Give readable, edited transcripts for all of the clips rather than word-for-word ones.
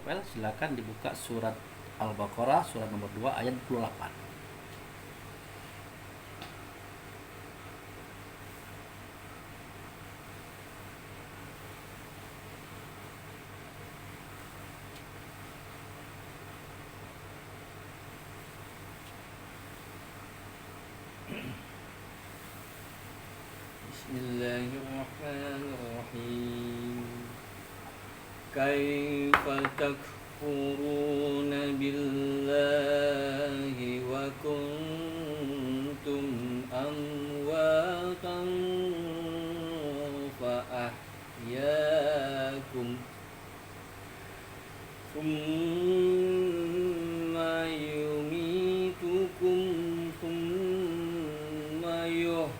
Well, silakan dibuka surat Al-Baqarah surat nomor 2 ayat 28. Bismillahirrahmanirrahim. Kaifa takfuruna billahi wa kuntum amwatan fa ahyaakum thumma yumitukum thumma yuhyikum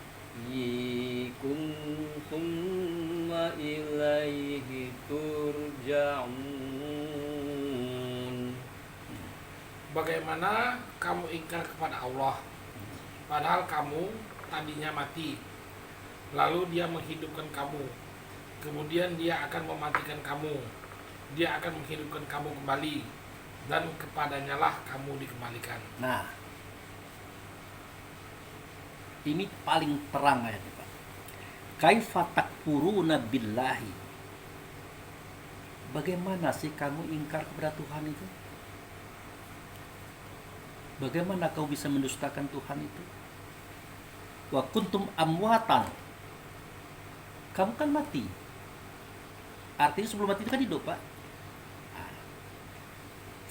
thumma ilaihi turja'un. Bagaimana kamu ingkar kepada Allah, padahal kamu tadinya mati, lalu Dia menghidupkan kamu, kemudian Dia akan mematikan kamu, Dia akan menghidupkan kamu kembali, dan kepadanya lah kamu dikembalikan. Nah, ini paling terang ayatnya, Pak. Kaifa takfuruna billahi. Bagaimana sih kamu ingkar kepada Tuhan itu? Bagaimana kau bisa mendustakan Tuhan itu? Wa kuntum amwatan. Kamu kan mati. Artinya sebelum mati itu kan hidup, Pak.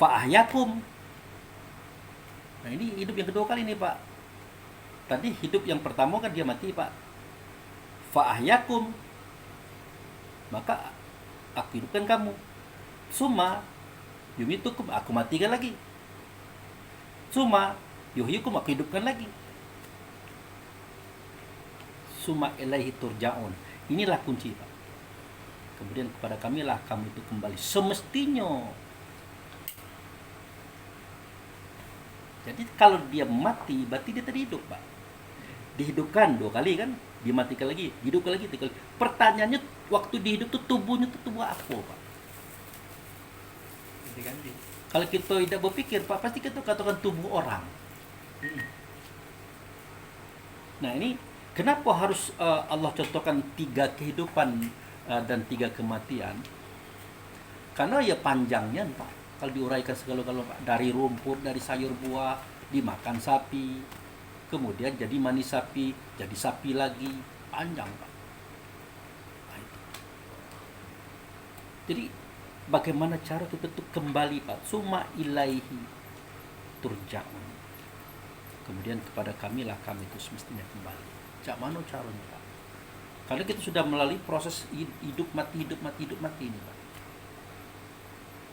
Fa ahyakum. Nah, ini hidup yang kedua kali nih, Pak. Tadi hidup yang pertama kan dia mati, Pak. Fa ahyakum. Maka aku hidupkan kamu. Suma yumitukum, aku matikan lagi. Suma yuhyukum, aku hidupkan lagi. Suma ilaihi turja'un. Inilah kunci, Pak. Kemudian kepada kamilah kamu itu kembali semestinya. Jadi kalau dia mati, berarti dia tadi hidup, Pak. Dihidupkan 2 kali kan, dimatikan lagi, dihidupkan lagi 3 kali. Pertanyaannya, waktu dihidup tuh tubuhnya tuh tubuh apa, Pak? Ganti-ganti. Kalau kita tidak berpikir, Pak, pasti kita katakan tubuh orang. Nah, ini kenapa harus Allah contohkan 3 kehidupan dan 3 kematian? Karena ya panjangnya, Pak. Kalau diuraikan segala-galanya, Pak, dari rumput, dari sayur buah, dimakan sapi, kemudian jadi manis sapi, jadi sapi lagi, panjang, Pak. Nah, itu. Jadi bagaimana cara kita tuh kembali, Pak? Summa ilaihi turja'un. Kemudian kepada kamilah kami itu semestinya kembali. Cak mana caranya, Pak? Karena kita sudah melalui proses hidup mati ini, Pak.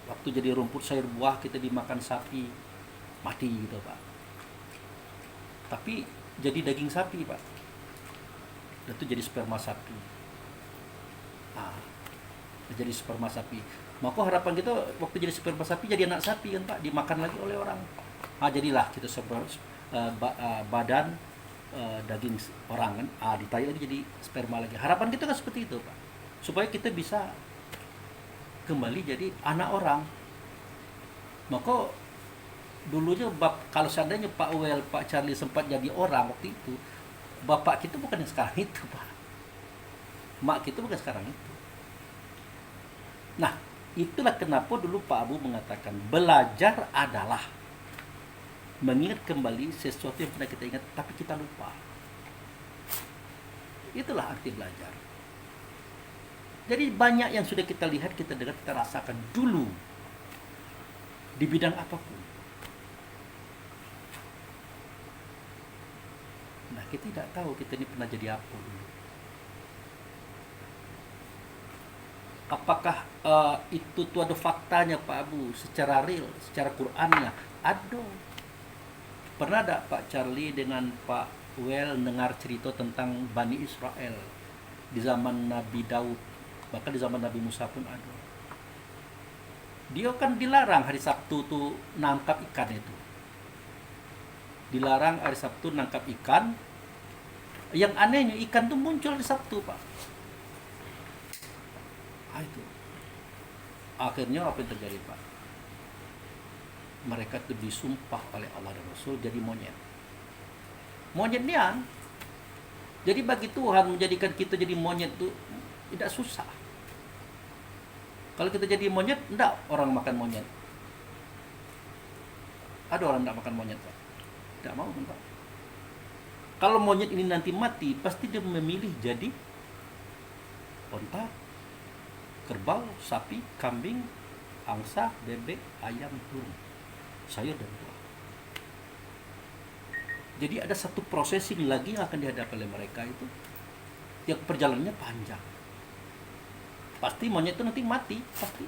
Waktu jadi rumput sayur buah kita dimakan sapi, mati gitu, Pak. Tapi jadi daging sapi, Pak. Dan itu jadi sperma sapi. Nah, jadi sperma sapi. Maka harapan kita waktu jadi sperma sapi jadi anak sapi kan, Pak, dimakan lagi oleh orang. Jadilah kita badan daging orang kan, ditarik lagi jadi sperma lagi. Harapan kita kan seperti itu, Pak. Supaya kita bisa kembali jadi anak orang. Maka dulunya kalau seandainya Pak Wel, Pak Charlie sempat jadi orang waktu itu, bapak kita bukan yang sekarang itu, Pak. Mak kita bukan sekarang itu. Nah, itulah kenapa dulu Pak Abu mengatakan belajar adalah mengingat kembali sesuatu yang pernah kita ingat tapi kita lupa. Itulah arti belajar. Jadi banyak yang sudah kita lihat, kita dengar, kita rasakan dulu di bidang apapun. Nah, kita tidak tahu kita ini pernah jadi apa dulu. Apakah itu tuh ada faktanya, Pak Abu, secara real, secara Qur'annya? Ada. Pernah ada Pak Charlie dengan Pak Well dengar cerita tentang Bani Israel di zaman Nabi Daud, bahkan di zaman Nabi Musa pun ada. Dia kan dilarang hari Sabtu tuh nangkap ikan itu. Dilarang hari Sabtu nangkap ikan. Yang anehnya ikan tuh muncul di Sabtu, Pak. Itu. Akhirnya apa yang terjadi, Pak? Mereka itu disumpah oleh Allah dan Rasul jadi monyet. Monyet nian. Jadi bagi Tuhan menjadikan kita jadi monyet itu tidak susah. Kalau kita jadi monyet, enggak orang makan monyet. Ada orang enggak makan monyet, Pak? Tidak mau kan, Pak? Kalau monyet ini nanti mati, pasti dia memilih jadi onta, kerbau, sapi, kambing, angsa, bebek, ayam, burung, sayur dan buah. Jadi ada satu processing lagi yang akan dihadapi oleh mereka itu, yang perjalanannya panjang. Pasti monyet itu nanti mati, pasti.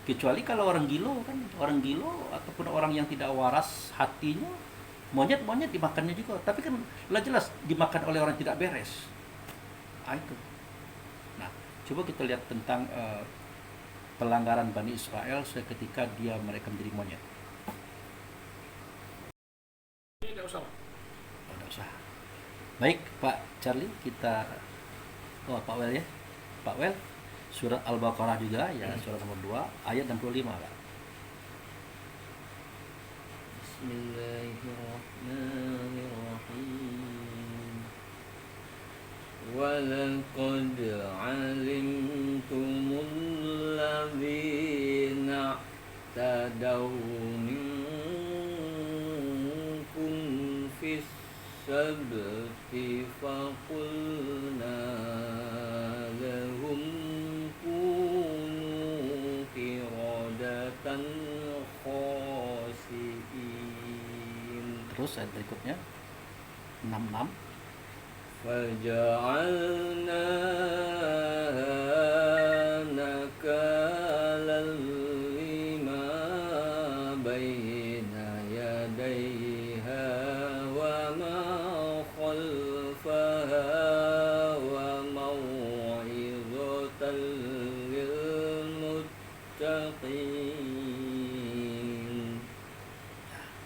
Kecuali kalau orang gilo kan, orang gilo ataupun orang yang tidak waras hatinya, monyet dimakannya juga. Tapi kan jelas dimakan oleh orang tidak beres. Itu. Nah, coba kita lihat tentang pelanggaran Bani Israel ketika mereka menjadi monyet. Ini tidak usah, Pak. Oh, tidak usah. Baik, Pak Charlie, kita Pak Wel ya. Pak Wel, surat Al-Baqarah juga ya, surat nomor 2 ayat 65, Pak. Bismillahirrahmanirrahim. Walaqad alimtumul ladzina tadaw minkum fis sabti faqulna lahum kunu qiradatan khasi'in. Terus ayat berikutnya 66. فجعلناها نكالا لما بين يديها وما خلفها وموعظة للمتقين.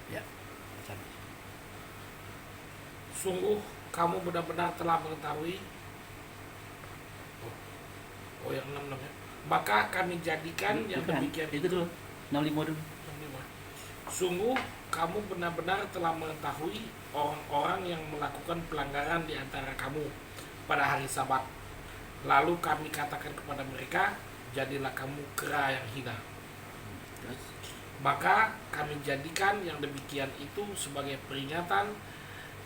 Ya. Sungguh kamu benar-benar telah mengetahui. Oh yang 66 ya. Maka kami jadikan yang Bukan, demikian itu dulu 65 dulu. 65. Sungguh kamu benar-benar telah mengetahui orang-orang yang melakukan pelanggaran di antara kamu pada hari Sabat. Lalu kami katakan kepada mereka, jadilah kamu kera yang hina. Terus Maka kami jadikan yang demikian itu sebagai peringatan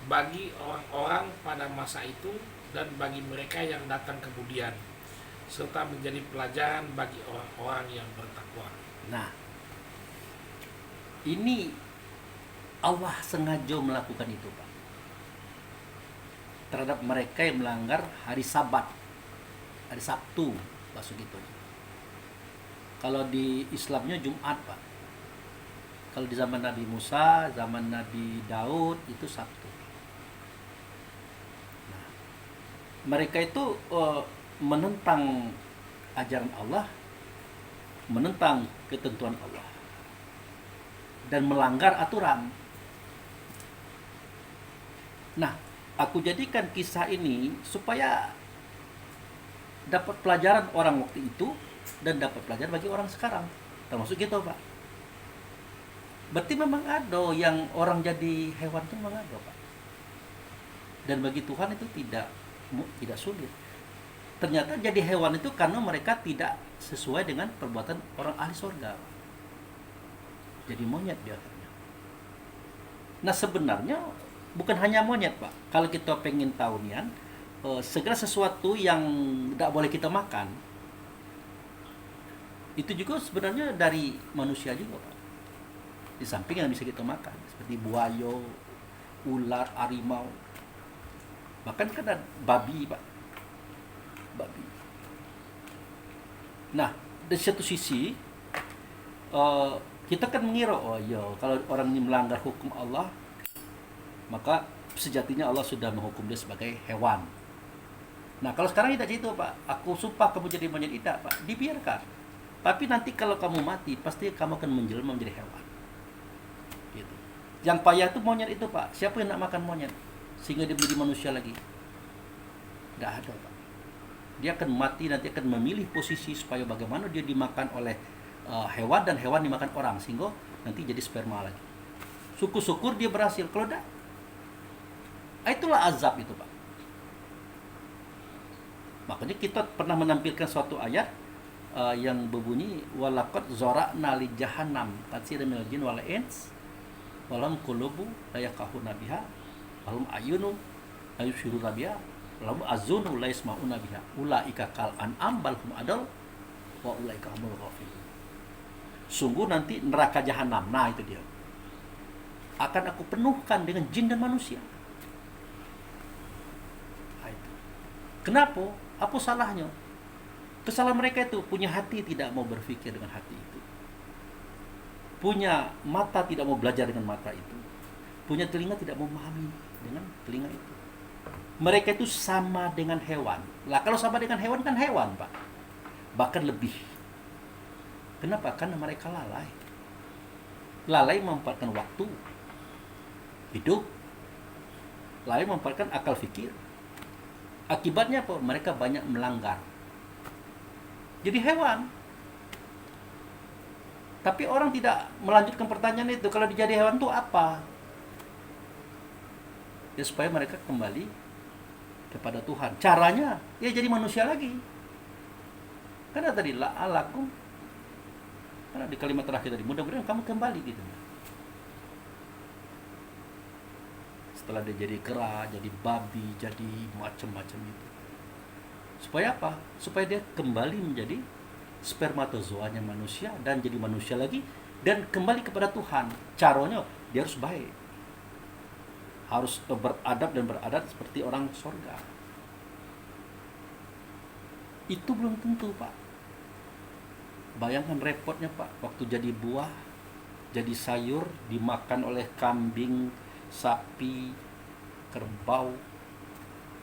bagi orang-orang pada masa itu dan bagi mereka yang datang kemudian, serta menjadi pelajaran bagi orang-orang yang bertakwa. nah, ini Allah sengaja melakukan itu, Pak, terhadap mereka yang melanggar hari Sabat, hari Sabtu, maksud itu. Kalau di Islamnya Jumat, Pak. Kalau di zaman Nabi Musa, zaman Nabi Daud itu Sabtu. Nah, mereka itu menentang ajaran Allah, menentang ketentuan Allah, dan melanggar aturan. Nah, aku jadikan kisah ini supaya dapat pelajaran orang waktu itu dan dapat pelajaran bagi orang sekarang, termasuk gitu, Pak. Berarti memang ada yang orang jadi hewan itu memang ada, Pak. Dan bagi Tuhan itu tidak sulit. Ternyata jadi hewan itu karena mereka tidak sesuai dengan perbuatan orang ahli surga. Jadi monyet biasanya. Nah, sebenarnya bukan hanya monyet, Pak. Kalau kita pengen tahu nian, segala sesuatu yang tidak boleh kita makan, itu juga sebenarnya dari manusia juga, Pak. Di samping yang bisa kita makan, seperti buaya, ular, harimau, bahkan kan ada babi, Pak. Babi. Nah, dari satu sisi kita kan mengira, oh iya, kalau orang ini melanggar hukum Allah, maka sejatinya Allah sudah menghukum dia sebagai hewan. Nah, kalau sekarang tidak gitu, Pak. Aku sumpah kamu jadi monyet, tidak, Pak. Dibiarkan. Tapi nanti kalau kamu mati, pasti kamu akan menjelma menjadi hewan. Gitu. Yang payah itu monyet itu, Pak. Siapa yang nak makan monyet sehingga dia menjadi manusia lagi? Tidak ada, Pak. Dia akan mati, nanti akan memilih posisi supaya bagaimana dia dimakan oleh hewan dan hewan dimakan orang, sehingga nanti jadi sperma lagi. Syukur-syukur dia berhasil. Kalau tidak, itulah azab itu, Pak. Makanya kita pernah menampilkan suatu ayat yang berbunyi walaqad zara'na li jahannam katsiran minal jin wal ins walahum qulubu la yafqahuna biha walahum ayunun la yubsiruna biha walahum azunu la yasma'una biha ulaika kal an'am bal hum adall wa ulaika humul ghafilun. Sungguh nanti neraka jahanam, nah itu dia, akan aku penuhkan dengan jin dan manusia. Nah, itu. Kenapa? Apa salahnya? Kesalahan mereka itu punya hati tidak mau berpikir dengan hati itu. Punya mata tidak mau belajar dengan mata itu. Punya telinga tidak mau memahami dengan telinga itu. Mereka itu sama dengan hewan. Lah kalau sama dengan hewan kan hewan, Pak. Bahkan lebih. Kenapa? Karena mereka lalai. Lalai memanfaatkan waktu hidup. Lalai memanfaatkan akal fikir. Akibatnya apa? Mereka banyak melanggar. Jadi hewan. Tapi orang tidak melanjutkan pertanyaan itu. Kalau dijadi hewan itu apa? Ya supaya mereka kembali kepada Tuhan. Caranya ya jadi manusia lagi. Karena tadi la'alakum, karena di kalimat terakhir tadi, mudah-mudahan kamu kembali gitu. Setelah dia jadi kera, jadi babi, jadi macam-macam itu. Supaya apa? Supaya dia kembali menjadi spermatozoanya manusia dan jadi manusia lagi dan kembali kepada Tuhan. Caranya dia harus baik. Harus beradab dan beradat seperti orang surga. Itu belum tentu, Pak. Bayangkan repotnya, Pak, waktu jadi buah, jadi sayur, dimakan oleh kambing, sapi, kerbau,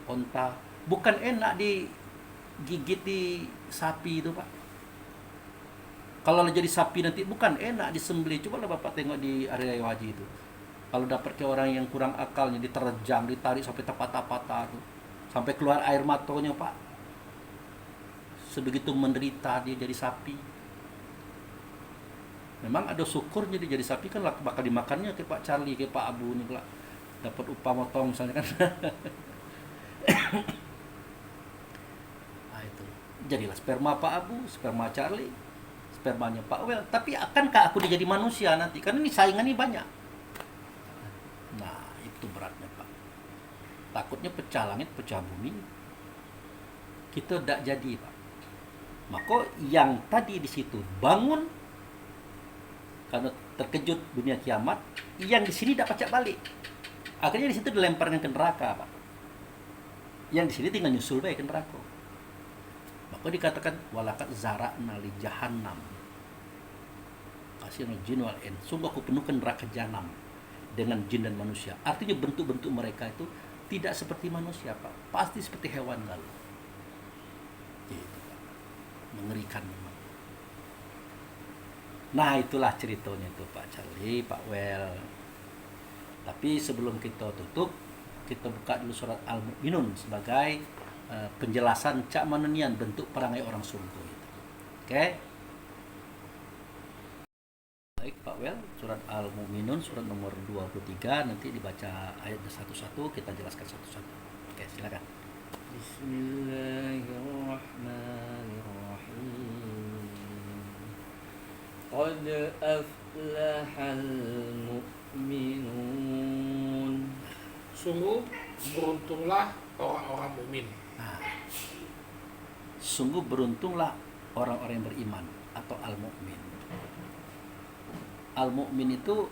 onta. Bukan enak digigit di sapi itu, Pak. Kalau jadi sapi nanti bukan enak disembelih. Coba Bapak tengok di area haji itu. Kalau dapat ke orang yang kurang akalnya, diterjang, ditarik sampai patah-patah tuh. Sampai keluar air matanya, Pak. Sebegitu menderita dia jadi sapi. Memang ada syukurnya dia jadi sapi kan bakal dimakannya kayak Pak Charlie, kayak Pak Abu nih pula. Dapat upah motong misalnya kan. Nah itu. Jadilah sperma Pak Abu, sperma Charlie, spermanya Pak Wel. Tapi akankah aku jadi manusia nanti? Karena ini saingannya banyak. Nah, itu beratnya, Pak. Takutnya pecah langit, pecah bumi. Kita tidak jadi, Pak. Maka yang tadi di situ bangun karena terkejut dunia kiamat, yang di sini tidak pacak balik. Akhirnya di situ dilemparkan ke neraka, Pak. Yang di sini tinggal nyusul baik ke neraka. Maka dikatakan walaqad zara'na li jahannam. Kasihan jin wal ins. Sungguh aku penuhkan neraka jahanam dengan jin dan manusia. Artinya bentuk-bentuk mereka itu tidak seperti manusia, Pak. Pasti seperti hewan lalu. Gitu, Pak. Mengerikan memang. Nah, itulah ceritanya itu Pak Charlie, Pak Wel. Tapi sebelum kita tutup, kita buka dulu surat Al-Mu'minun sebagai penjelasan cak manenian bentuk perangai orang sungguh itu. Oke? Baik Pak Wel, surat Al-Mu'minun surat nomor 23 nanti dibaca ayatnya satu-satu, kita jelaskan satu-satu. Oke, silakan. Bismillahirrahmanirrahim. Qad aflahal mu'minun. Sungguh beruntunglah orang-orang mukmin. Nah, sungguh beruntunglah orang-orang yang beriman atau al-mu'min. Al-mu'min itu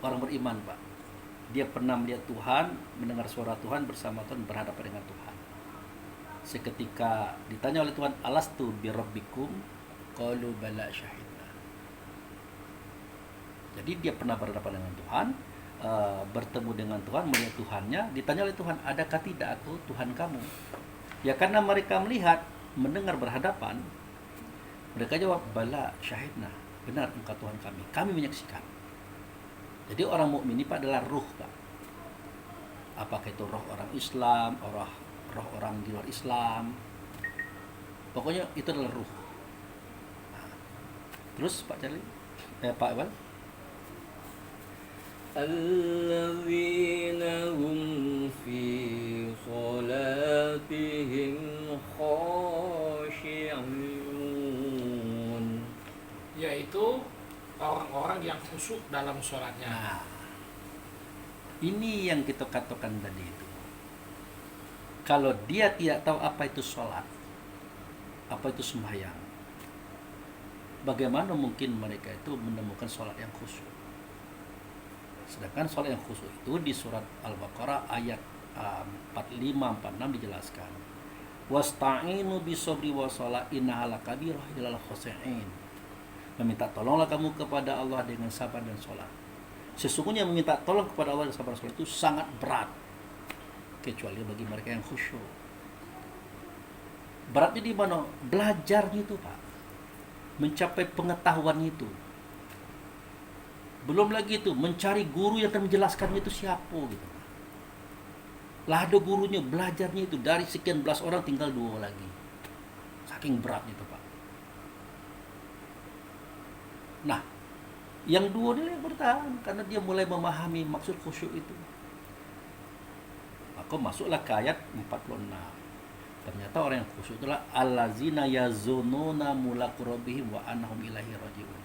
orang beriman, Pak. Dia pernah melihat Tuhan, mendengar suara Tuhan, bersama Tuhan, berhadapan dengan Tuhan. Seketika ditanya oleh Tuhan, alastu birabbikum? Qalu bala syahidna. Jadi dia pernah berhadapan dengan Tuhan, bertemu dengan Tuhan, melihat Tuhannya. Ditanya oleh Tuhan, adakah tidak aku Tuhan kamu? Ya karena mereka melihat, mendengar berhadapan, mereka jawab, bala syahidna. Benar engkau Tuhan kami menyaksikan. Jadi orang mukmin ini adalah ruh, Pak. Apakah itu roh orang Islam, roh orang di luar Islam, Pokoknya itu adalah ruh. Nah, terus Pak Charlie, Pak Iwan. الذين هم في صلاتهم خاشعون. Yaitu orang-orang yang khusyuk dalam sholatnya. Nah, ini yang kita katakan tadi itu. Kalau dia tidak tahu apa itu sholat, apa itu sembahyang, bagaimana mungkin mereka itu menemukan sholat yang khusyuk? Sedangkan sholat yang khusyuk itu di surat Al-Baqarah ayat 45-46 dijelaskan. Wasta'inu bisobri wa sholat innaha lakabirah ilal khoshi'in. Meminta tolonglah kamu kepada Allah dengan sabar dan sholat. Sesungguhnya meminta tolong kepada Allah dan sabar dan sholat itu sangat berat, kecuali bagi mereka yang khusyuk. Beratnya di mana? Belajarnya itu, Pak. Mencapai pengetahuan itu. Belum lagi itu mencari guru yang akan menjelaskannya itu siapa gitu. Lah ada gurunya, belajarnya itu dari sekian belas orang tinggal 2 lagi. Saking beratnya itu, Pak. Nah, yang 2 ini yang bertahan karena dia mulai memahami maksud khusyuk itu. Maka masuklah ke ayat 46. Ternyata orang yang khusyuk itulah allazina yazununa mulaqu rabbihim wa annahum ilaihi raji'un.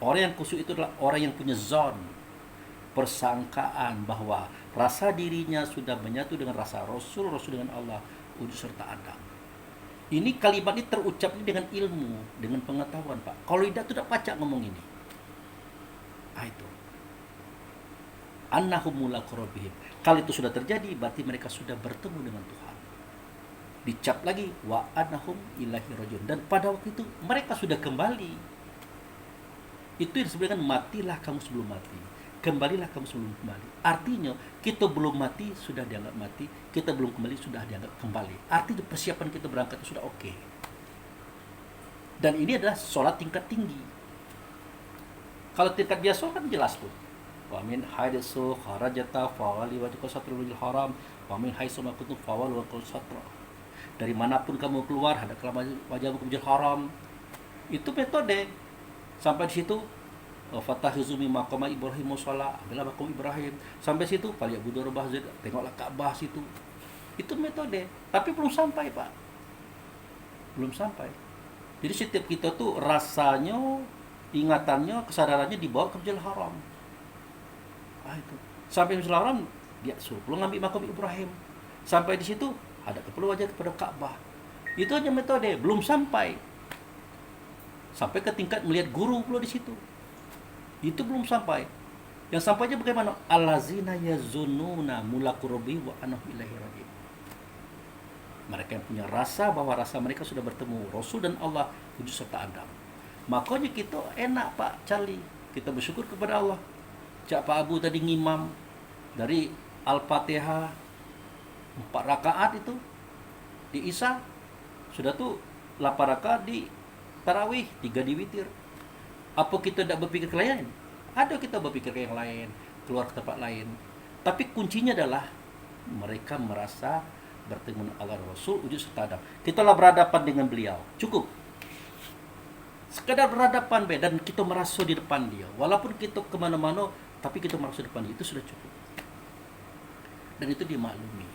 Orang yang khusyuk itu adalah orang yang punya zon, persangkaan bahwa rasa dirinya sudah menyatu dengan rasa Rasul dengan Allah, wujud serta Adam. Ini kalimat ini terucap dengan ilmu, dengan pengetahuan, Pak. Kalau tidak pacak ngomong ini. Itu. Annahum mulaqu rabbihim. Kalau itu sudah terjadi, berarti mereka sudah bertemu dengan Tuhan. Dicap lagi wa annahum ilaihi raji'un. Dan pada waktu itu mereka sudah kembali. Itu yang disebutkan matilah kamu sebelum mati, kembalilah kamu sebelum kembali. Artinya kita belum mati sudah dianggap mati, kita belum kembali sudah dianggap kembali. Artinya persiapan kita berangkat itu sudah oke. Dan ini adalah sholat tingkat tinggi. Kalau tingkat biasa kan jelas tuh. Wa min haitsu kharajata fawali wajhaka satrul haram wa min haitsu ma kuntum fawali wajhaka satra. Dari manapun kamu keluar hadaplah wajahmu ke Masjidil Haram. Itu metode. Sampai di situ fatahizu min maqama Ibrahim musalla, adalah maqam Ibrahim. Sampai situ falyabudu rabbah zid, tengoklah Ka'bah situ. Itu metode, tapi belum sampai, Pak. Belum sampai. Jadi setiap kita tuh rasanya, ingatannya, kesadarannya dibawa ke Masjidil Haram. Itu. Sampai Masjidil Haram dia suruh pulang ambil maqam Ibrahim. Sampai di situ ada keperluan wajah kepada Ka'bah. Itu hanya metode, belum sampai. Sampai ke tingkat melihat guru pula di situ. Itu belum sampai. Yang sampainya bagaimana? Allazina yazununa mulaqu rabbihim wa annahum ilaihi raji'un. Mereka yang punya rasa bahwa rasa mereka sudah bertemu Rasul dan Allah, wujud serta Adam. Makanya kita enak, Pak Charlie. Kita bersyukur kepada Allah. Cak Pak Abu tadi ngimam dari Al-Fatihah 4 rakaat itu di Isya. Sudah tuh 8 rakaat di Tarawih, 3 di witir. Apa kita tidak berpikir ke lain? Ada kita berpikir ke yang lain, keluar ke tempat lain. Tapi kuncinya adalah mereka merasa bertemu dengan Allah Rasul, wujud serta Adam. Kita lah berhadapan dengan beliau. Cukup. Sekedar berhadapan dan kita merasa di depan dia. Walaupun kita kemana-mana, tapi kita merasa di depan dia. Itu sudah cukup. Dan itu dimaklumi.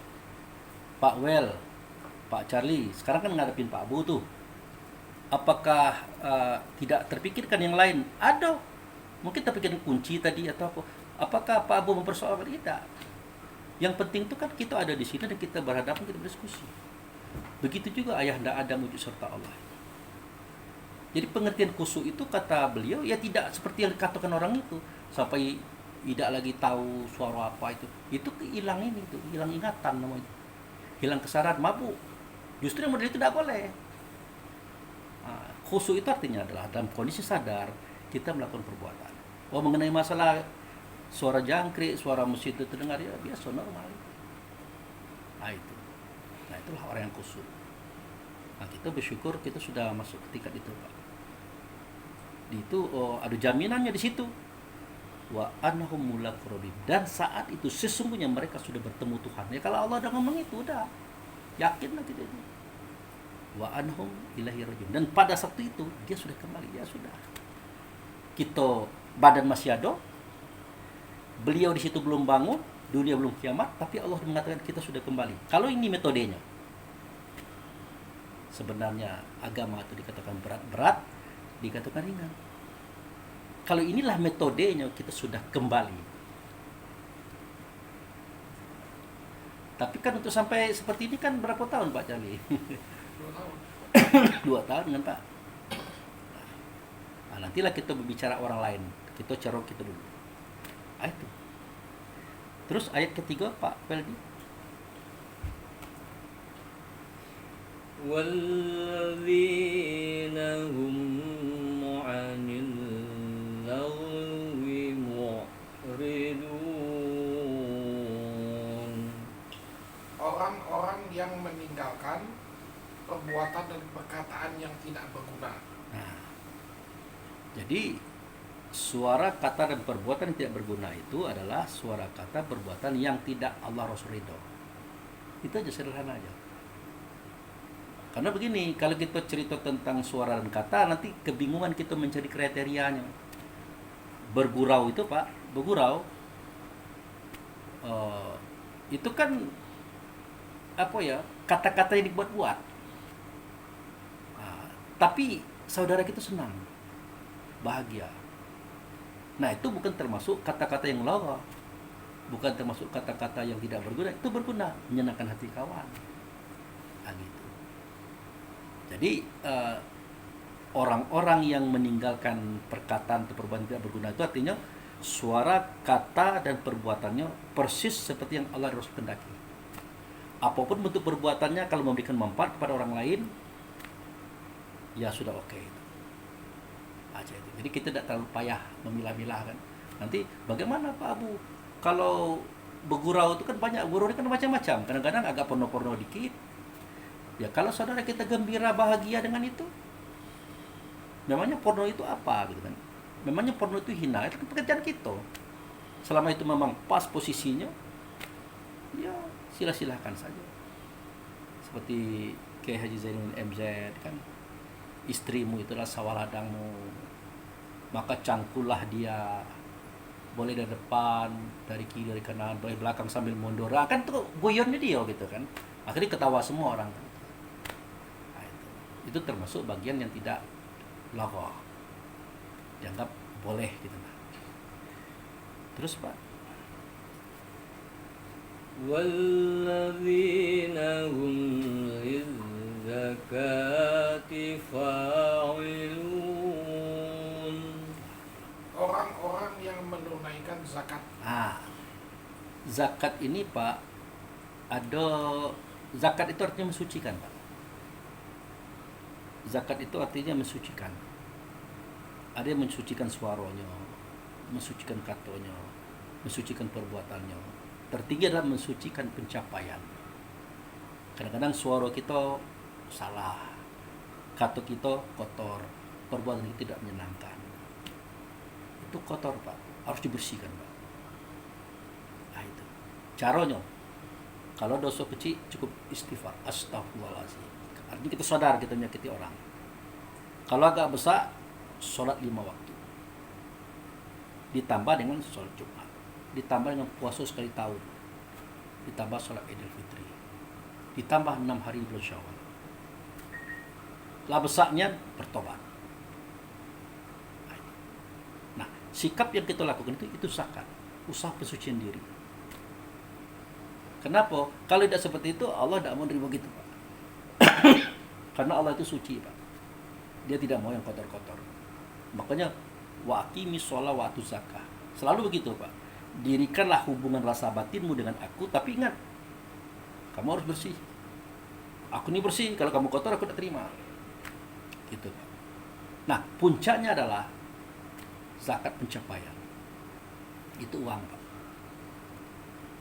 Pak Wel, Pak Charlie, sekarang kan ngadepin Pak Abu tuh. Apakah tidak terpikirkan yang lain? Ada. Mungkin terpikirkan kunci tadi atau apa. Apakah Pak Abu mempersoalkan? Tidak. Yang penting itu kan kita ada di sini dan kita berhadapan, kita berdiskusi. Begitu juga ayahanda Adam wujud serta Allah. Jadi pengertian khusyuk itu kata beliau ya tidak seperti yang dikatakan orang itu sampai tidak lagi tahu suara apa itu. Itu hilang ini tuh, hilang ingatan namanya. Hilang kesadaran, mabuk. Justru yang model itu tidak boleh. Khusyuk itu artinya adalah dalam kondisi sadar kita melakukan perbuatan. Mengenai masalah suara jangkrik, suara musik itu terdengar ya biasa normal. Itu. Nah itulah orang yang khusyuk. Nah kita bersyukur kita sudah masuk ke tingkat itu, Pak. Itu ada jaminannya di situ. Wa annahum mulaqu rabbihim. Dan saat itu sesungguhnya mereka sudah bertemu Tuhan. Ya kalau Allah udah ngomong itu udah yakinlah kita itu. wa anhum ilaihi rajiun. Dan pada saat itu dia sudah kembali, ya sudah. Kita badan masih ada, beliau di situ belum bangun, dunia belum kiamat, tapi Allah mengatakan kita sudah kembali. Kalau ini metodenya, sebenarnya agama itu dikatakan berat-berat, dikatakan ringan. Kalau inilah metodenya, kita sudah kembali. Tapi kan untuk sampai seperti ini kan berapa tahun Pak Cali? 2 tahun. 2 tahun kan Pak? Nah, nantilah kita berbicara orang lain. Kita cerok kita dulu. Itu. Terus ayat ketiga Pak Feldi. والذين هم عن اللغو معرضون. Orang-orang yang meninggalkan perbuatan dan perkataan yang tidak berguna. Nah, jadi suara kata dan perbuatan yang tidak berguna itu adalah suara kata perbuatan yang tidak Allah Rasul ridho. Itu aja, sederhana aja. Karena begini, kalau kita cerita tentang suara dan kata, nanti kebingungan kita mencari kriterianya. Bergurau itu Pak, bergurau itu kan apa ya, kata-kata yang dibuat-buat. Nah, tapi saudara kita senang, bahagia. Nah, itu bukan termasuk kata-kata yang lawa, bukan termasuk kata-kata yang tidak berguna. Itu berguna, menyenangkan hati kawan. Nah, gitu. Jadi orang-orang yang meninggalkan perkataan atau perbuatan tidak berguna itu artinya suara, kata, dan perbuatannya persis seperti yang Allah dan Rasul kehendaki. Apapun bentuk perbuatannya, kalau memberikan manfaat kepada orang lain, ya sudah oke. Aja itu. Jadi kita tidak terlalu payah memilah-milah kan. Nanti bagaimana Pak Abu? Kalau bergurau itu kan banyak, gurau ini kan macam-macam. Kadang-kadang agak porno-porno dikit. Ya kalau saudara kita gembira, bahagia dengan itu, memangnya porno itu apa gitu kan? Memangnya porno itu hina, itu pekerjaan kita. Selama itu memang pas posisinya, ya silah-silahkan saja. Seperti Kiai Haji Zainuddin MZ kan, istrimu itulah sawah ladangmu, maka cangkullah dia, boleh dari depan, dari kiri, dari kanan, dari belakang sambil mundur. Nah, kan tuh guyonnya dia gitu kan. Akhirnya ketawa semua orang. Nah, itu termasuk bagian yang tidak lagha, dianggap boleh gitu. Terus Pak, والذين هم للزكاة فاعلون. Orang-orang yang menunaikan zakat. zakat ini Pak, ada zakat itu artinya mensucikan Pak. Zakat itu artinya mensucikan. Ada yang mensucikan suaranya, mensucikan katanya, mensucikan perbuatannya. Tertinggi adalah mensucikan pencapaian. Kadang-kadang suara kita salah, kata kita kotor, perbuatan kita tidak menyenangkan. Itu kotor Pak, harus dibersihkan Pak. Nah itu caranya. Kalau dosa kecil cukup istighfar, astagfirullahaladzim. Artinya kita sadar kita menyakiti orang. Kalau agak besar, sholat 5 waktu. Ditambah dengan sholat Jumat. Ditambah dengan puasa sekali tahun. Ditambah sholat Idul Fitri. Ditambah 6 hari bulan Syawal. Lah besarnya bertobat. Nah, sikap yang kita lakukan itu zakat, usaha pensucian diri. Kenapa? Kalau tidak seperti itu, Allah tidak mau menerima gitu Pak. Karena Allah itu suci Pak. Dia tidak mau yang kotor-kotor. Makanya wa aqimis shalah wa atuz zakah. Selalu begitu Pak. Dirikanlah hubungan rasa batinmu dengan aku, tapi ingat, kamu harus bersih. Aku ini bersih, kalau kamu kotor aku tidak terima. Gitu Pak. Nah, puncaknya adalah zakat pencapaian. Itu uang Pak.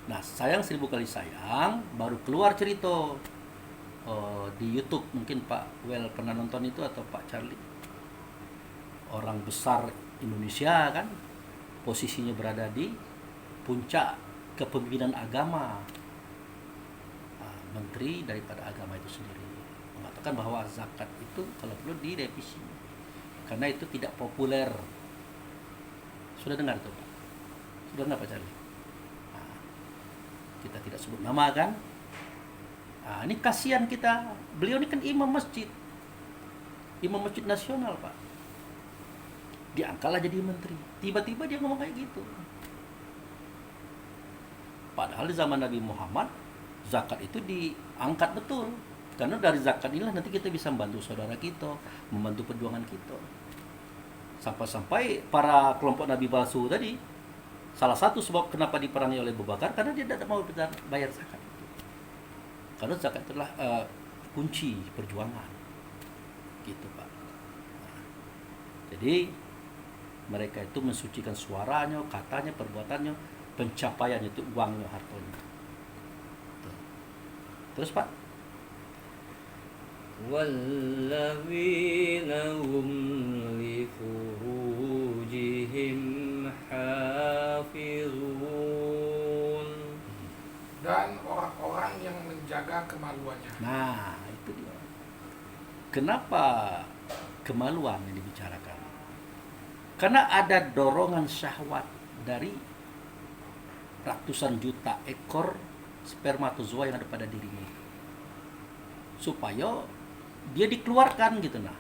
Nah, sayang 1000 kali sayang, baru keluar cerita di YouTube, mungkin Pak Well pernah nonton itu atau Pak Charlie. Orang besar Indonesia kan, posisinya berada di puncak kepemimpinan agama. Nah, menteri daripada agama itu sendiri mengatakan mengatakan bahwa zakat itu kalau perlu direvisi karena itu tidak populer. Sudah dengar tuh Pak? Sudah dengar Pak Charlie? Nah, kita tidak sebut nama kan? Nah, ini kasihan kita. Beliau ini kan imam masjid nasional Pak. Diangkatlah jadi menteri. Tiba-tiba dia ngomong kayak gitu. Padahal di zaman Nabi Muhammad zakat itu diangkat betul. Karena dari zakat inilah nanti kita bisa membantu saudara kita, membantu perjuangan kita. Sampai-sampai para kelompok Nabi palsu tadi, salah satu sebab kenapa diperangi oleh Abu Bakar karena dia tidak mau bayar zakat itu. Karena zakat itulah kunci perjuangan. Gitu Pak. Nah, jadi mereka itu mensucikan suaranya, katanya, perbuatannya, pencapaiannya itu uangnya, hartanya. Tuh. Terus Pak? والذين هم لفروجهم حافظون. Dan orang-orang yang menjaga kemaluannya. Nah, itu dia. Kenapa kemaluan yang dibicarakan? Karena ada dorongan syahwat dari ratusan juta ekor spermatozoa yang ada pada dirinya. Supaya dia dikeluarkan gitu nah.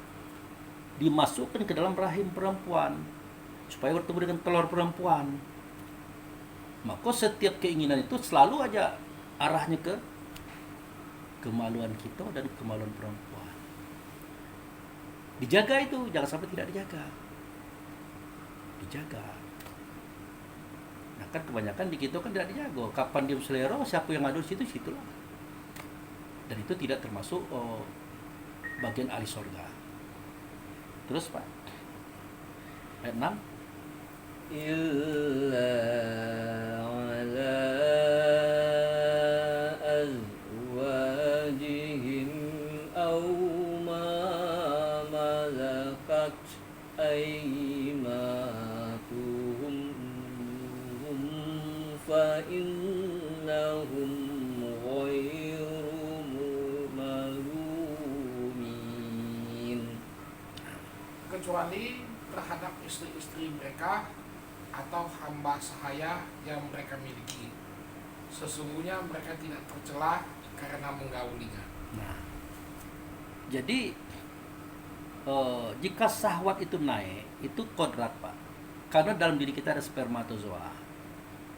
Dimasukkan ke dalam rahim perempuan supaya bertemu dengan telur perempuan. Maka setiap keinginan itu selalu aja arahnya ke kemaluan kita dan kemaluan perempuan. Dijaga itu, jangan sampai tidak dijaga. Dijaga. Nah kan kebanyakan di kita kan tidak dijaga. Kapan dia selera, siapa yang ngadu situ, situlah. Dan itu tidak termasuk bagian ahli surga. Terus Pak, ayat 6. إلا على أزواجهم أو ما ملكت أيمانهم فإنهم غير ملومين. Kecuali terhadap istri-istri mereka atau hamba sahaya yang mereka miliki. Sesungguhnya mereka tidak tercela karena menggaulinya. Nah, jadi jika syahwat itu naik, itu kodrat Pak. Karena dalam diri kita ada spermatozoa.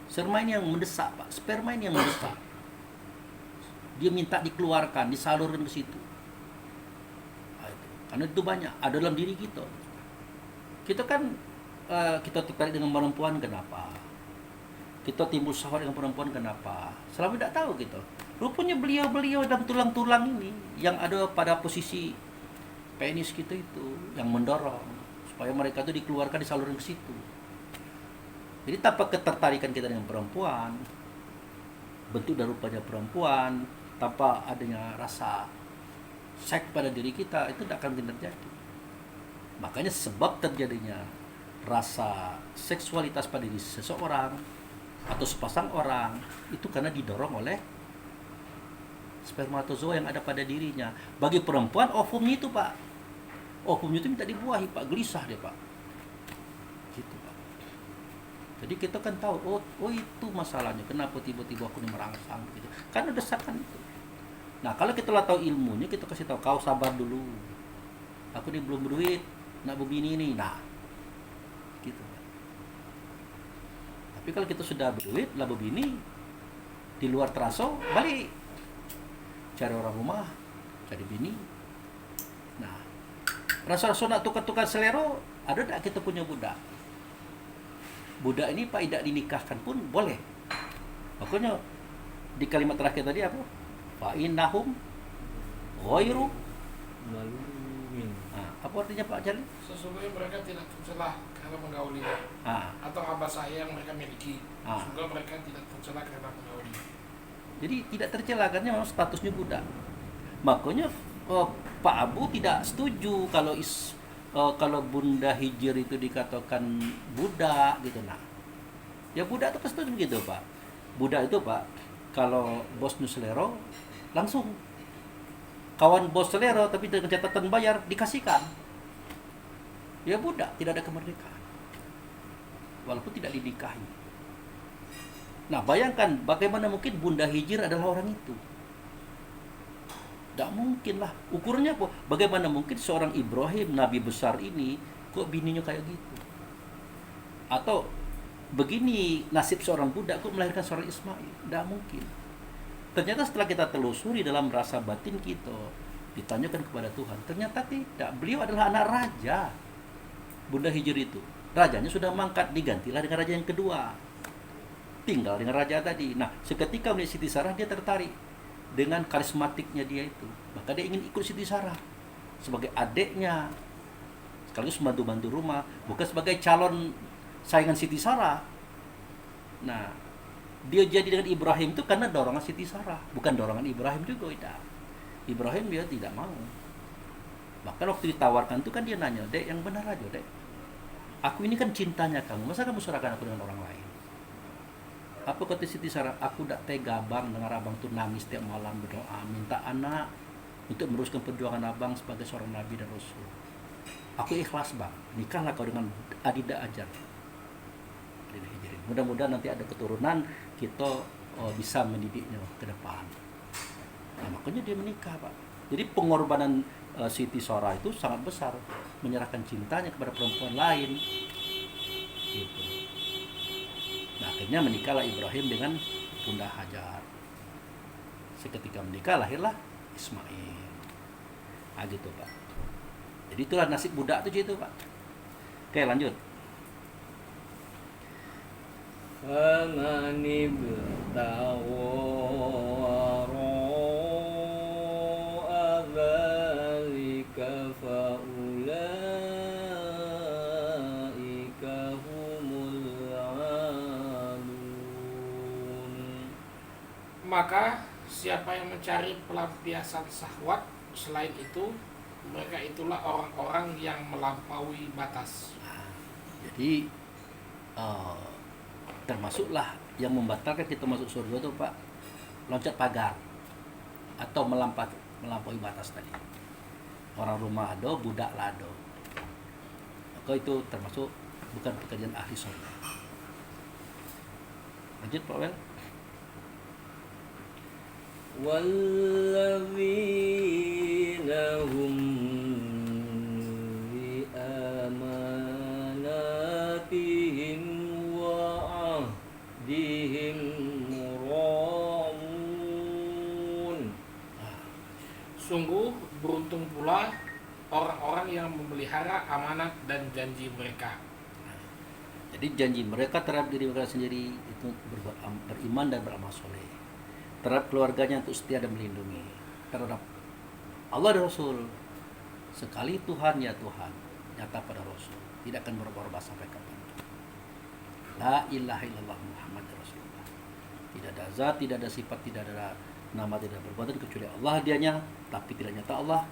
Sperma ini yang mendesak Pak. Sperma ini yang mendesak. Dia minta dikeluarkan, disalurkan ke situ. Nah, itu. Karena itu banyak ada dalam diri kita. Kita kan kita tertarik dengan perempuan kenapa? Kita timbul syahwat dengan perempuan kenapa? Selama tidak tahu gitu. Rupanya beliau-beliau dan tulang-tulang ini yang ada pada posisi penis kita itu yang mendorong supaya mereka itu dikeluarkan, disalurkan ke situ. Jadi tanpa ketertarikan kita dengan perempuan, bentuk dan rupanya perempuan, tanpa adanya rasa seks pada diri kita, itu tidak akan terjadi. Makanya sebab terjadinya rasa seksualitas pada diri seseorang atau sepasang orang itu karena didorong oleh spermatozoa yang ada pada dirinya. Bagi perempuan ovumnya itu Pak, ovumnya itu minta dibuahi Pak, gelisah dia Pak, gitu Pak. Jadi kita kan tahu, oh itu masalahnya, kenapa tiba-tiba aku ini merangsang gitu, karena desakan itu. Nah kalau kita lah tahu ilmunya, kita kasih tahu, kau sabar dulu, aku ini belum berduit, nak begini nih, nah gitu. Tapi kalau kita sudah berduit lah begini, di luar teraso balik cari orang rumah, cari bini. Nah rasa-rasa nak tukar-tukar selero ada tak kita punya budak ini Pak tidak dinikahkan pun boleh. Makanya di kalimat terakhir tadi apa? Fa innahum ghairu malumin. Nah, apa artinya Pak Jali? Sesungguhnya mereka tidak tercela karena menggaulinya. Atau hamba sahaya yang mereka miliki. Sehingga mereka tidak tercela karena menggaulinya. Jadi tidak tercela karena memang statusnya budak. Makanya Pak Abu tidak setuju kalau Bunda Hijir itu dikatakan budak gitu. Nah ya budak itu pasti begitu Pak. Budak itu Pak, kalau bos nuslero langsung kawan bos selero tapi dengan catatan bayar dikasihkan. Ya budak, tidak ada kemerdekaan. Walaupun tidak dinikahi. Nah, bayangkan bagaimana mungkin Bunda Hijir adalah orang itu. Tidak mungkin lah. Ukurannya apa? Bagaimana mungkin seorang Ibrahim, nabi besar ini, kok bininya kayak gitu? Atau begini nasib seorang budak kok melahirkan seorang Ismail? Tidak mungkin. Ternyata setelah kita telusuri dalam rasa batin kita, ditanyakan kepada Tuhan, ternyata tidak. Beliau adalah anak raja. Bunda Hijir itu. Rajanya sudah mangkat, digantilah dengan raja yang kedua. Tinggal dengan raja tadi. Nah, seketika melihat Siti Sarah, dia tertarik dengan karismatiknya dia itu. Maka dia ingin ikut Siti Sarah sebagai adiknya, sekaligus membantu-bantu rumah, bukan sebagai calon saingan Siti Sarah. Nah, dia jadi dengan Ibrahim itu karena dorongan Siti Sarah, bukan dorongan Ibrahim juga. Tidak. Ibrahim dia tidak mau. Bahkan waktu ditawarkan itu kan dia nanya, "Dek, yang benar aja, Dek. Aku ini kan cintanya kamu, masa kamu serahkan aku dengan orang lain?" Apa kata Siti Sarah? "Aku tidak tega bang dengar abang tuh nangis tiap malam berdoa minta anak untuk meneruskan perjuangan abang sebagai seorang nabi dan rasul. Aku ikhlas bang, nikahlah kau dengan Adida Ajar." Mudah-mudahan nanti ada keturunan kita bisa mendidiknya ke depan. Nah, makanya dia menikah, Pak. Jadi pengorbanan Siti Sarah itu sangat besar, menyerahkan cintanya kepada perempuan lain. Gitu. Nah, akhirnya menikahlah Ibrahim dengan Bunda Hajar. Seketika menikah lahirlah Ismail. Nah, gitu, Pak. Jadi itulah nasib budak itu gitu, Pak. Oke, lanjut. فَمَنِ ابْتَغَى وَرَاءَ ذَلِكَ فَأُولَئِكَ هُمُ الْعَادُونَ. Maka siapa yang mencari pelampiasan syahwat selain itu, mereka itulah orang-orang yang melampaui batas. Jadi termasuklah yang membatalkan kita masuk surga itu, Pak, loncat pagar atau melampaui batas tadi. Orang rumah ado, budak lado. Maka itu termasuk bukan pekerjaan ahli surga. Lanjut, Pak Wel. وَالَّذِينَ هُمْ لِأَمَانَاتِهِمْ وَعَهْدِهِمْ رَاعُونَ. Sungguh beruntung pula orang-orang yang memelihara amanat dan janji mereka. Jadi janji mereka terhadap diri mereka sendiri itu beriman dan beramal soleh, terhadap keluarganya untuk setia dan melindungi, terhadap Allah dan Rasul. Sekali Tuhan ya Tuhan, nyata pada Rasul, tidak akan berubah-ubah sampai kapan. La ilaha illallah Muhammad Rasulullah. Tidak ada zat, tidak ada sifat, tidak ada nama, tidak ada perbuatan kecuali Allah dianya, tapi tidak nyata Allah,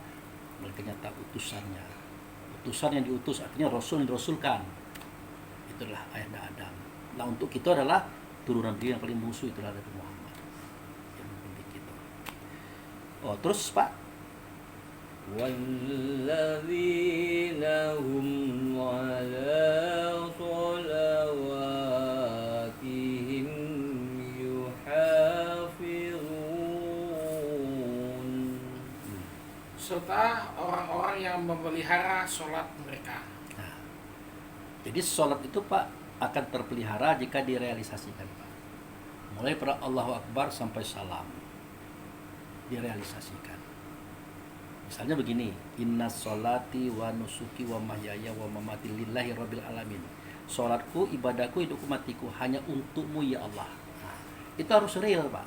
melainkan nyata utusannya. Utusan yang diutus artinya Rasul yang dirasulkan. Itulah ayahanda Adam. Nah, untuk kita adalah turunan dia yang paling musuh, itulah Nabi Muhammad yang membimbing kita. Oh, terus Pak, وَالَّذِينَ هُمْ عَلَى صَلَوَاتِهِمْ يُحَافِظُونَ. Serta orang-orang yang memelihara sholat mereka. nah, jadi sholat itu Pak akan terpelihara jika direalisasikan, Pak. Mulai pada Allahu Akbar sampai salam direalisasikan. Misalnya begini, inna sholati wa nusuki wa mahyaya wa mamati lillahi rabbil alamin. Sholatku, ibadahku, hidupku, matiku hanya untukmu ya Allah. Nah, itu harus real, Pak.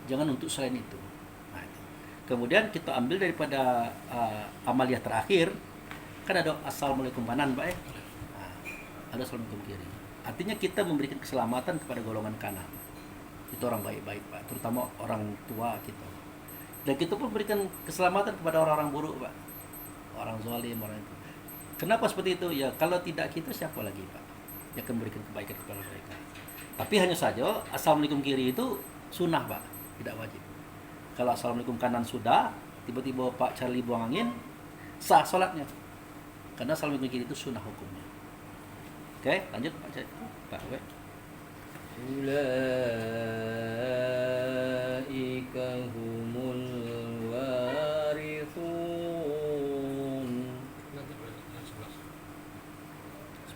Jangan untuk selain itu. Nah, itu. Kemudian kita ambil daripada amaliyah terakhir, kan ada assalamualaikum kanan, Pak ya. Nah, ada assalamualaikum kiri. Artinya kita memberikan keselamatan kepada golongan kanan. Itu orang baik-baik, Pak, terutama orang tua kita. Dan kita pun berikan keselamatan kepada orang-orang buruk, Pak. Orang zalim, orang itu. Kenapa seperti itu? Ya, kalau tidak kita siapa lagi, Pak, yang akan memberikan kebaikan kepada mereka. Tapi hanya saja assalamualaikum kiri itu sunnah, Pak, tidak wajib. Kalau assalamualaikum kanan sudah, tiba-tiba Pak Charlie buang angin, sah sholatnya. Karena assalamualaikum kiri itu sunnah hukumnya. Oke, lanjut Pak Charlie. Pak W. Ulaika humul warithun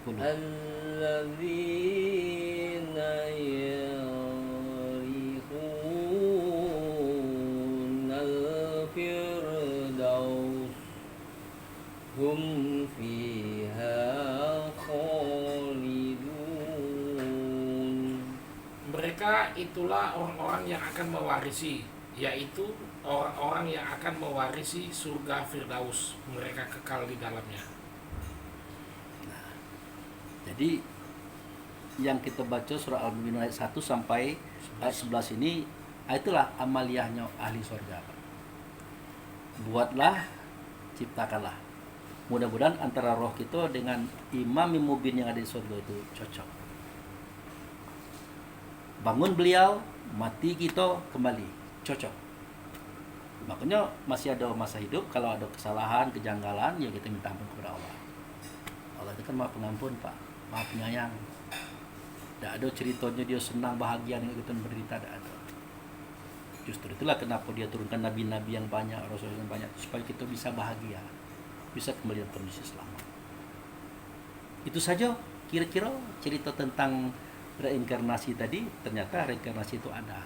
10. alladzina yarithunal firdaus hum fiha khalidun. Mereka itulah orang-orang yang akan mewarisi, yaitu orang-orang yang akan mewarisi surga Firdaus. Mereka kekal di dalamnya. Jadi yang kita baca surah Al-Mu'minun ayat 1 sampai ayat 11 ini, itulah amaliyahnya ahli surga. Buatlah, ciptakanlah. Mudah-mudahan antara roh kita dengan imam mubin yang ada di surga itu cocok. Bangun beliau, mati kita kembali, cocok. Makanya masih ada masa hidup, kalau ada kesalahan, kejanggalan, ya kita minta ampun kepada Allah. Allah itu kan maha pengampun Pak, maha penyayang. Tidak ada ceritanya dia senang, bahagia dengan kita menderita, tidak ada. Justru itulah kenapa dia turunkan nabi-nabi yang banyak, rasul yang banyak, supaya kita bisa bahagia, bisa kembali dalam kondisi selamat. Itu saja kira-kira cerita tentang reinkarnasi tadi. Ternyata reinkarnasi itu ada.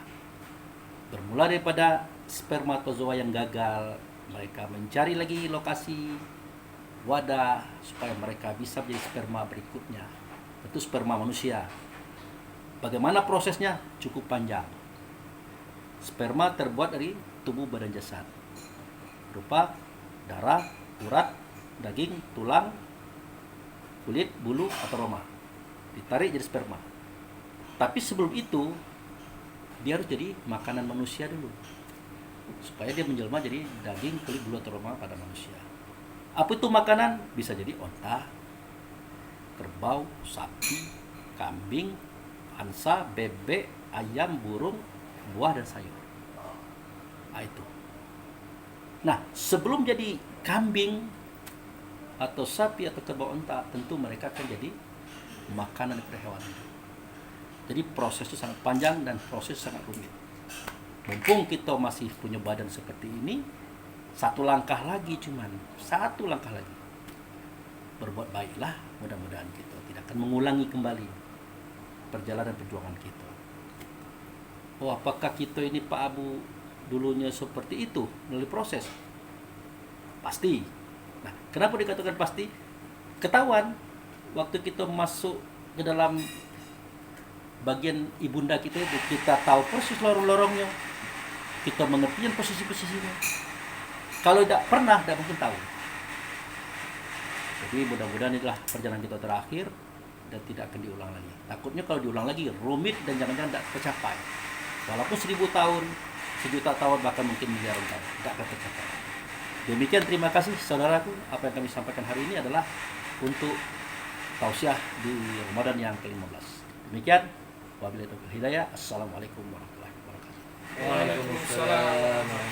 Bermula daripada spermatozoa yang gagal, mereka mencari lagi lokasi wadah supaya mereka bisa menjadi sperma berikutnya. Itu sperma manusia. Bagaimana prosesnya? Cukup panjang. Sperma terbuat dari tubuh badan jasad, berupa darah, urat, daging, tulang, kulit, bulu, atau roma. Ditarik jadi sperma. Tapi sebelum itu dia harus jadi makanan manusia dulu, supaya dia menjelma jadi daging, kulit, bulu, atau roma pada manusia. Apa itu makanan? Bisa jadi onta, kerbau, sapi, kambing, angsa, bebek, ayam, burung, buah, dan sayur. Nah, itu. Nah, sebelum jadi kambing atau sapi atau kerbau, onta, tentu mereka akan jadi makanan dari hewan itu. Jadi proses itu sangat panjang dan proses sangat rumit. Mumpung kita masih punya badan seperti ini, satu langkah lagi, satu langkah lagi. Berbuat baiklah, mudah-mudahan kita tidak akan mengulangi kembali perjalanan perjuangan kita. Oh, apakah kita ini Pak Abu dulunya seperti itu melalui proses? Pasti. Nah, kenapa dikatakan pasti? Ketahuan waktu kita masuk ke dalam bagian ibunda kita itu, kita tahu persis lorong-lorongnya, kita mengerti posisi-posisinya. Kalau tidak pernah, tidak mungkin tahu. Jadi mudah-mudahan itulah perjalanan kita terakhir dan tidak akan diulang lagi. Takutnya kalau diulang lagi rumit dan jangan-jangan tidak tercapai. Walaupun 1000 tahun, sejuta tahun, bahkan mungkin miliaran tahun, tidak akan tercapai. Demikian, terima kasih saudaraku. Apa yang kami sampaikan hari ini adalah untuk tausiah di Ramadan yang ke-15. Demikian, wabillahi taufiq wal hidayah. Assalamualaikum warahmatullahi wabarakatuh. Waalaikumsalam.